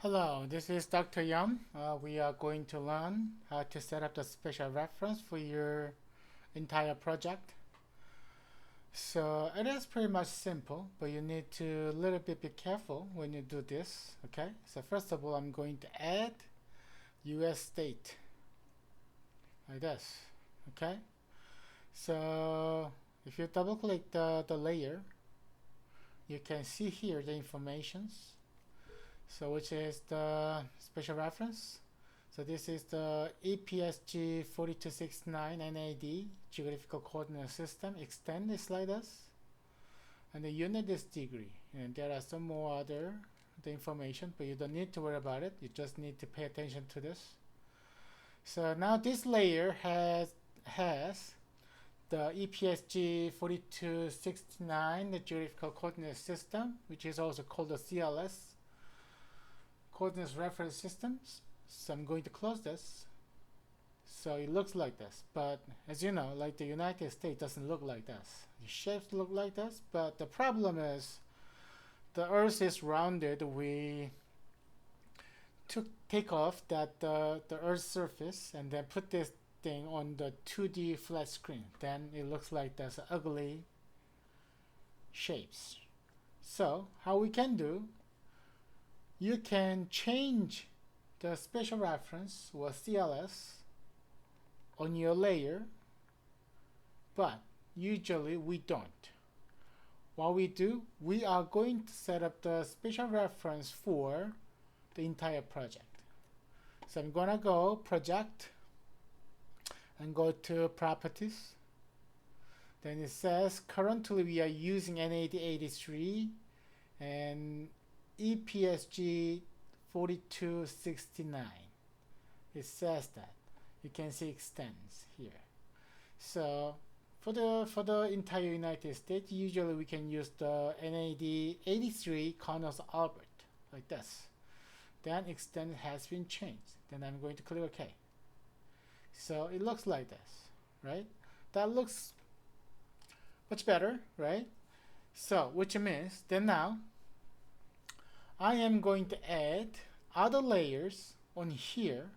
Hello, this is Dr. Yum. We are going to learn how to set up the spatial reference for your entire project. So it is pretty much simple, but you need to a little bit be careful when you do this. Okay, so first of all, I'm going to add US state like this. Okay, so if you double click the layer, you can see here the informations. So which is the spatial reference. So this is the EPSG 4269 NAD geographical coordinate system. Extend is like this, and the unit is degree. And there are some more other the information, but you don't need to worry about it. You just need to pay attention to this. So now this layer has the EPSG 4269 the geographical coordinate system, which is also called the CLS coordinates reference systems. So I'm going to close this. So it looks like this, but as you know, like the United States doesn't look like this. The shapes look like this, but the problem is the Earth is rounded. We take off that the Earth's surface and then put this thing on the 2D flat screen. Then it looks like there's ugly shapes. So how we can do, you can change the spatial reference or CLS on your layer, but usually we don't. What we do, we are going to set up the spatial reference for the entire project. So I'm gonna go project and go to properties. Then it says currently we are using NAD83 and EPSG 4269. It says that. You can see extends here. So for the entire United States, usually we can use the NAD 83 Connors Albert like this. Then extend has been changed. Then I'm going to click OK. So it looks like this, right? That looks much better, right? So which means then now I am going to add other layers on here.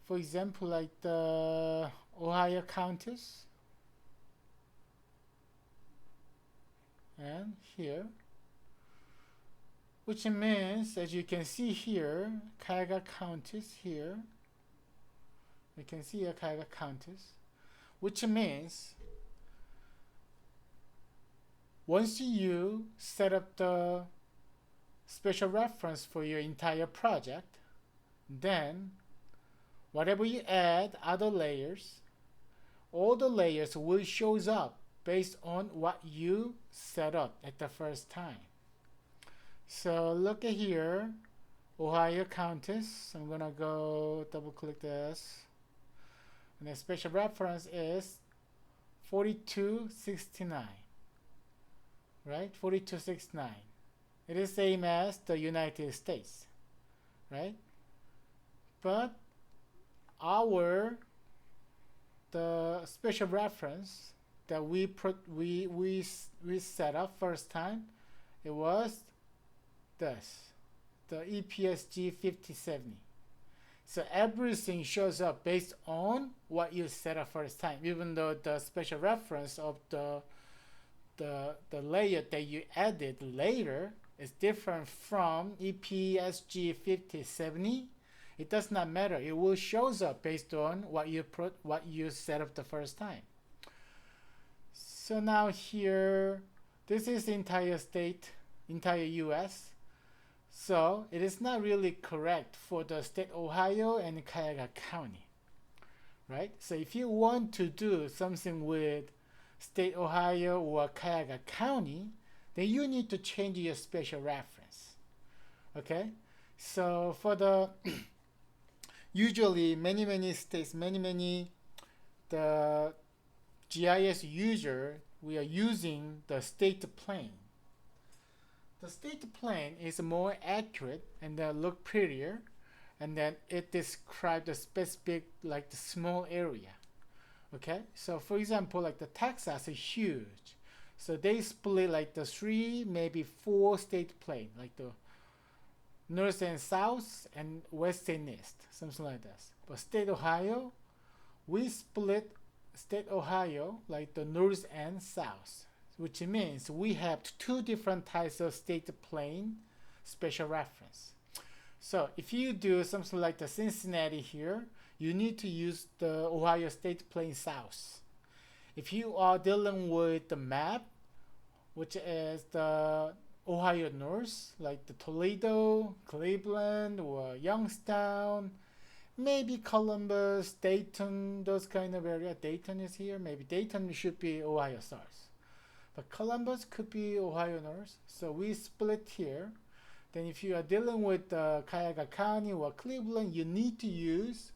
For example, like the Ohio counties and here, which means, as you can see here, Cuyahoga counties here. You can see here Cuyahoga counties, which means once you set up the spatial reference for your entire project, then whatever you add other layers, all the layers will shows up based on what you set up at the first time. So look at here, Ohio counties. I'm gonna go double click this, and the spatial reference is 4269, right? 4269. It is same as the United States, right? But the spatial reference that we set up first time, it was this, the EPSG 5070. So everything shows up based on what you set up first time, even though the spatial reference of the layer that you added later is different from EPSG 5070. It does not matter. It will shows up based on what you set up the first time. So now here, this is the entire state, entire US. So it is not really correct for the state Ohio and Cuyahoga County, right? So if you want to do something with state Ohio or Cuyahoga County, then you need to change your spatial reference. Okay, so for the usually many states, the GIS user, we are using the state plane. The state plane is more accurate and look prettier, and then it describes the specific, like the small area. Okay, so for example, like the Texas is huge, so they split like the 3, maybe 4 state plane, like the north and south and west and east, something like this. But state Ohio, we split state Ohio like the north and south, which means we have two different types of state plane spatial reference. So if you do something like the Cincinnati here, you need to use the Ohio state plane south. If you are dealing with the map, which is the Ohio north, like the Toledo, Cleveland, or Youngstown, maybe Columbus, Dayton, those kind of area. Dayton is here. Maybe Dayton should be Ohio south. But Columbus could be Ohio north. So we split here. Then if you are dealing with Cuyahoga County or Cleveland, you need to use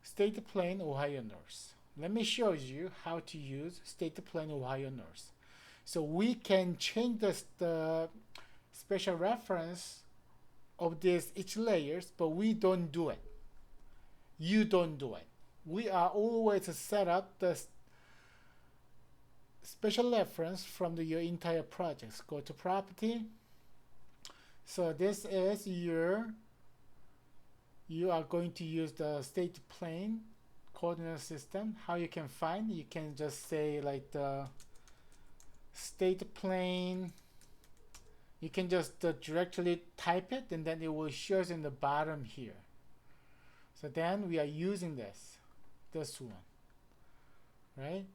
state plane Ohio north. Let me show you how to use state plane Ohio north. So we can change the spatial reference of this each layers, but we don't do it. You don't do it. We are always set up the spatial reference from your entire projects. Go to property. So this is you are going to use the state plane coordinate system. How you can find, you can just say like the state plane. You can just directly type it and then it will show us in the bottom here. So then we are using this one, right?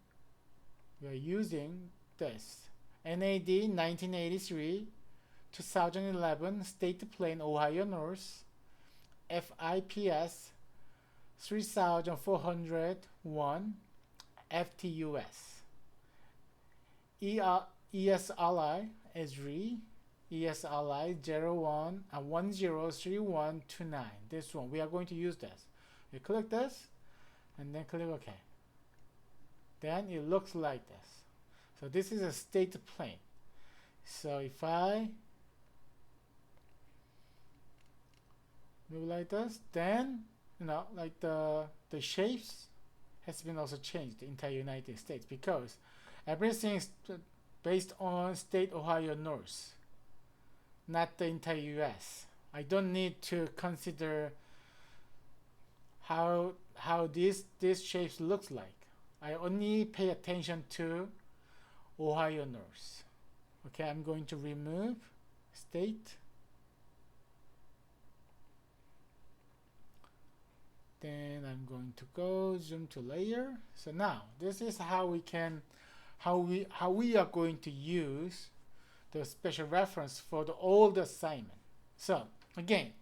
We are using this NAD 1983 2011 state plane Ohio north FIPS 3401 FTUS ESRI ESRI ESRI 103129. This one we are going to use this. You click this and then click OK. Then it looks like this. So this is a state plane. So if I move like this, then like the shapes has been also changed in the entire United States because everything is based on state Ohio north, not the entire US. I don't need to consider how these shapes looks like. I only pay attention to Ohio north. Okay, I'm going to remove state. Then I'm going to go zoom to layer. So now this is how we are going to use the special reference for the old assignment. So again,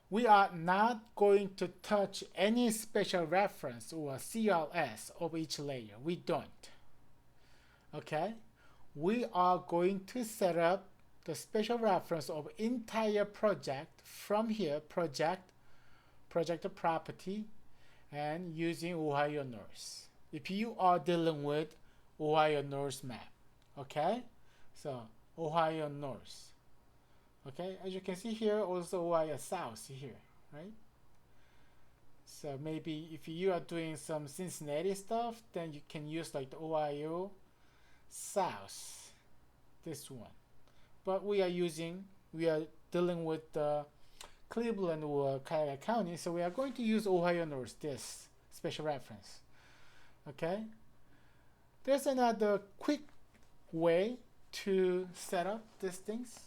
we are not going to touch any special reference or CRS of each layer. We don't. Okay, we are going to set up the special reference of entire project from here, project property, and using Ohio north. If you are dealing with Ohio north map, okay, so Ohio north. Okay, as you can see here, also Ohio south here, right? So maybe if you are doing some Cincinnati stuff, then you can use like the Ohio south, this one. But we are dealing with the Cleveland or Cuyahoga County, so we are going to use Ohio north, this special reference. Okay, there's another quick way to set up these things.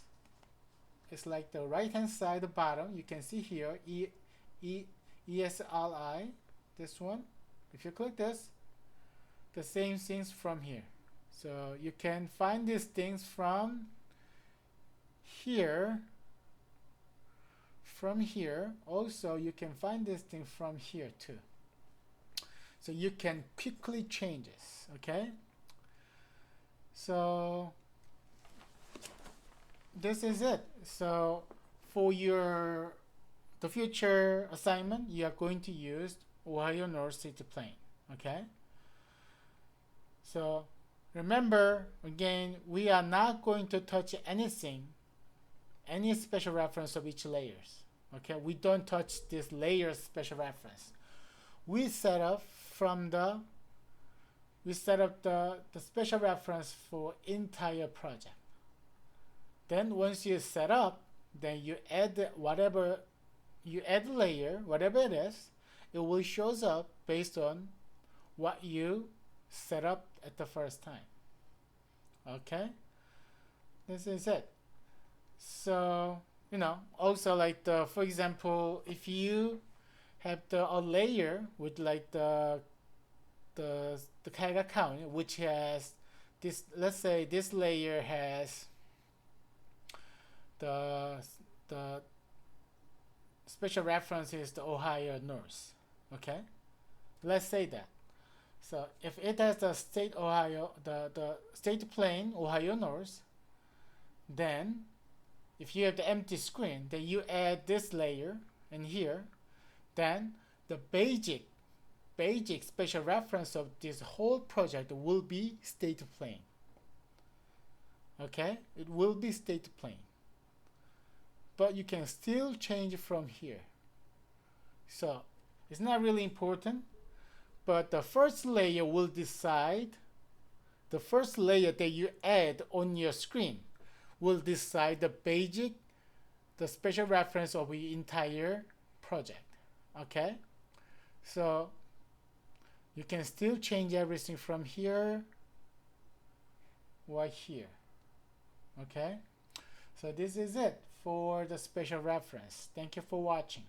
It's like the right hand side, the bottom, you can see here ESRI, this one. If you click this, the same things from here. So you can find these things from here. Also you can find this thing from here too. So you can quickly change this. Okay, so this is it. So for the future assignment, you are going to use Ohio north state plane. Okay, so remember again, we are not going to touch anything, any special reference of each layers. Okay, we don't touch this layer special reference. We set up the special reference for entire project. Then once you set up, then you add whatever you add layer, whatever it is, it will shows up based on what you set up at the first time. Okay, this is it. So also like for example, if you have a layer with like the tag account, which has this, let's say this layer has the special reference is the Ohio North. Okay, let's say that. So if it has the state Ohio, the state plane Ohio North, then if you have the empty screen, then you add this layer in here, then the basic special reference of this whole project will be state plane. Okay, it will be state plane, but you can still change from here. So it's not really important, but the first layer will decide, the first layer that you add on your screen will decide the special reference of the entire project. Okay, so you can still change everything from here right here. Okay, so this is it for the special reference. Thank you for watching.